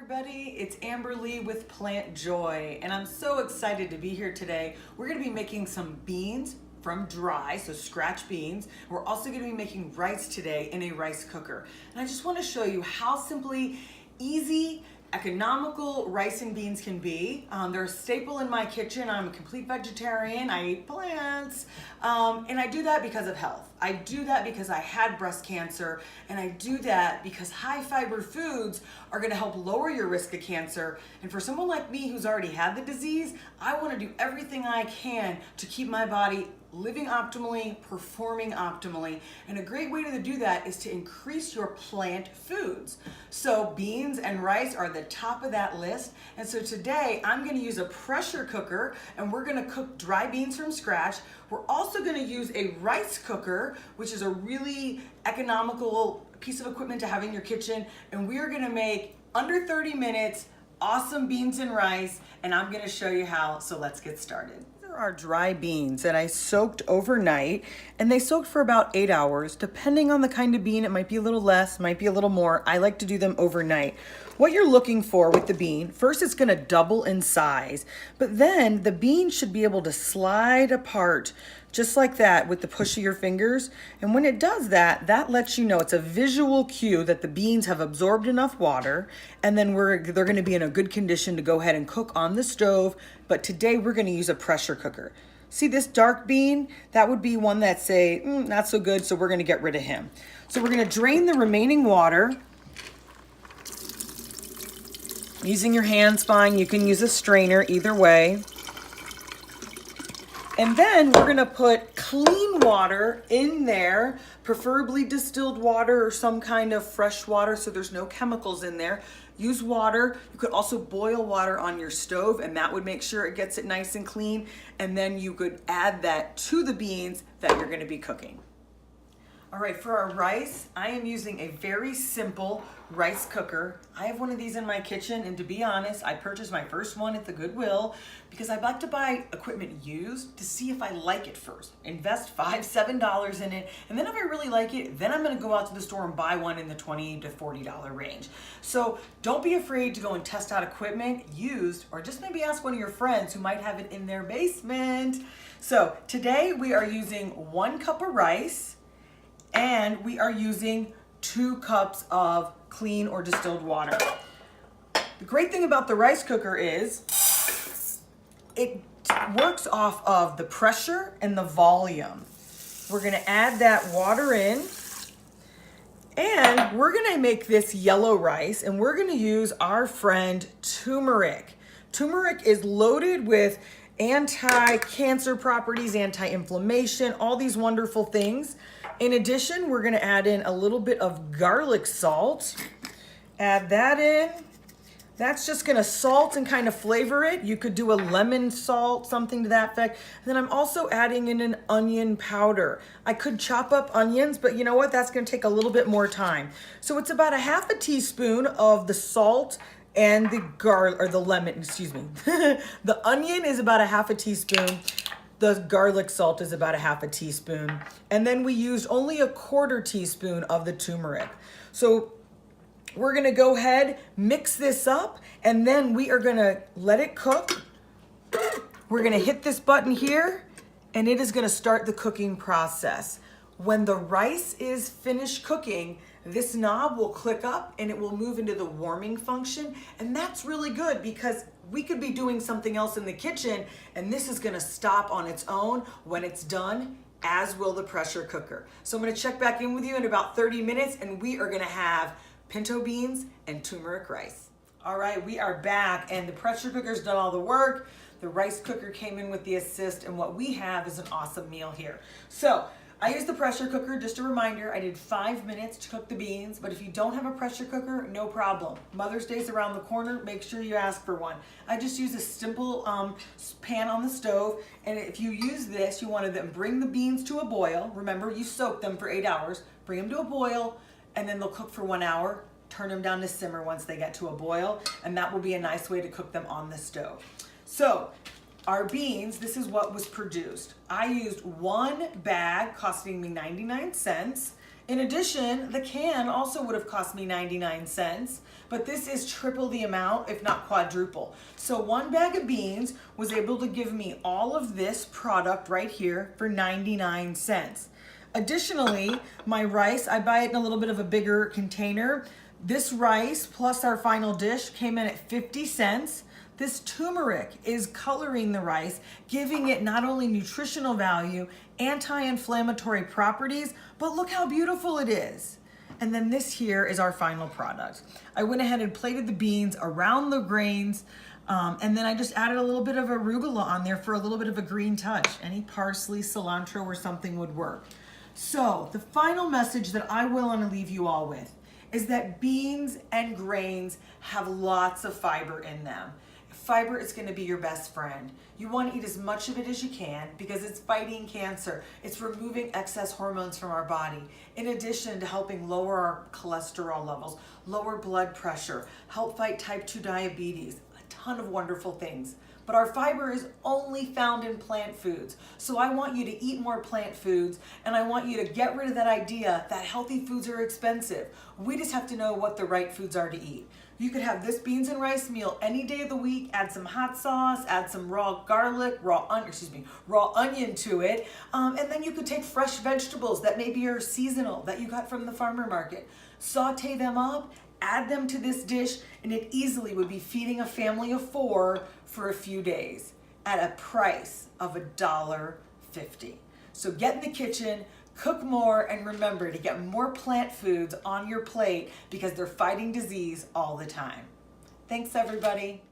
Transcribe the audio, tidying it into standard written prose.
Everybody, it's Amber Lee with Plant Joy, and I'm so excited to be here today. We're going to be making some beans from dry, so scratch beans. We're also going to be making rice today in a rice cooker. And I just want to show you how simply easy, economical rice and beans can be. They're a staple in my kitchen. I'm a complete vegetarian. I eat plants. And I do that because of health. I do that because I had breast cancer. And I do that because high fiber foods are going to help lower your risk of cancer. And for someone like me who's already had the disease, I want to do everything I can to keep my body living optimally, performing optimally. And a great way to do that is to increase your plant foods. So beans and rice are the top of that list. And so today I'm going to use a pressure cooker and we're going to cook dry beans from scratch. We're also going to use a rice cooker, which is a really economical piece of equipment to have in your kitchen. And we are going to make under 30 minutes awesome beans and rice, and I'm going to show you how. So let's get started. Are dry beans that I soaked overnight, and they soaked for about 8 hours. Depending on the kind of bean, it might be a little less, might be a little more. I like to do them overnight. What you're looking for with the bean, first it's going to double in size, but then the bean should be able to slide apart just like that with the push of your fingers. And when it does that, that lets you know, it's a visual cue that the beans have absorbed enough water, and then they're going to be in a good condition to go ahead and cook on the stove. But today we're going to use a pressure cooker. See this dark bean? That would be one that's not so good, so we're going to get rid of him. So we're going to drain the remaining water. Using your hand's fine. You can use a strainer, either way. And then we're going to put clean water in there, preferably distilled water or some kind of fresh water so there's no chemicals in there. Use water. You could also boil water on your stove, and that would make sure it gets it nice and clean. And then you could add that to the beans that you're going to be cooking. All right, for our rice, I am using a very simple rice cooker. I have one of these in my kitchen, and to be honest, I purchased my first one at the Goodwill because I'd like to buy equipment used to see if I like it first. Invest $5, $7 in it, and then if I really like it, then I'm gonna go out to the store and buy one in the $20 to $40 range. So don't be afraid to go and test out equipment used, or just maybe ask one of your friends who might have it in their basement. So today we are using 1 cup of rice, and we are using 2 cups of clean or distilled water. The great thing about the rice cooker is it works off of the pressure and the volume. We're gonna add that water in, and we're gonna make this yellow rice, and we're gonna use our friend turmeric. Turmeric is loaded with anti-cancer properties, anti-inflammation, all these wonderful things. In addition, we're going to add in a little bit of garlic salt. Add that in. That's just going to salt and kind of flavor it. You could do a lemon salt, something to that effect. And then I'm also adding in an onion powder. I could chop up onions, but you know what? That's going to take a little bit more time. So it's about a half a teaspoon of the salt and the lemon, excuse me. The onion is about a half a teaspoon. The garlic salt is about a half a teaspoon. And then we used only a 1/4 teaspoon of the turmeric. So we're gonna go ahead, mix this up, and then we are gonna let it cook. We're gonna hit this button here, and it is gonna start the cooking process. When the rice is finished cooking, this knob will click up and it will move into the warming function. And that's really good because we could be doing something else in the kitchen and this is gonna stop on its own when it's done, as will the pressure cooker. So I'm gonna check back in with you in about 30 minutes and we are gonna have pinto beans and turmeric rice. All right, we are back and the pressure cooker's done all the work. The rice cooker came in with the assist, and what we have is an awesome meal here. So I use the pressure cooker. Just a reminder, I did 5 minutes to cook the beans, but if you don't have a pressure cooker, no problem. Mother's Day's around the corner, make sure you ask for one. I just use a simple pan on the stove, and if you use this, you want to then bring the beans to a boil. Remember, you soak them for 8 hours, bring them to a boil, and then they'll cook for 1 hour. Turn them down to simmer once they get to a boil, and that will be a nice way to cook them on the stove. So our beans, this is what was produced. I used 1 bag costing me 99 cents, In addition, the can also would have cost me 99 cents, but this is triple the amount, if not quadruple. So one bag of beans was able to give me all of this product right here for 99 cents. Additionally, my rice, I buy it in a little bit of a bigger container. This rice plus our final dish came in at 50 cents. This turmeric is coloring the rice, giving it not only nutritional value, anti-inflammatory properties, but look how beautiful it is. And then this here is our final product. I went ahead and plated the beans around the grains, and then I just added a little bit of arugula on there for a little bit of a green touch. Any parsley, cilantro, or something would work. So the final message that I will want to leave you all with is that beans and grains have lots of fiber in them. Fiber is going to be your best friend. You want to eat as much of it as you can because it's fighting cancer. It's removing excess hormones from our body. In addition to helping lower our cholesterol levels, lower blood pressure, help fight type 2 diabetes, a ton of wonderful things. But our fiber is only found in plant foods. So I want you to eat more plant foods, and I want you to get rid of that idea that healthy foods are expensive. We just have to know what the right foods are to eat. You could have this beans and rice meal any day of the week, add some hot sauce, add some raw garlic, raw onion to it, and then you could take fresh vegetables that maybe are seasonal that you got from the farmer market, saute them up, add them to this dish, and it easily would be feeding a family of 4 for a few days at a price of $1.50. So get in the kitchen, cook more, and remember to get more plant foods on your plate because they're fighting disease all the time. Thanks, everybody.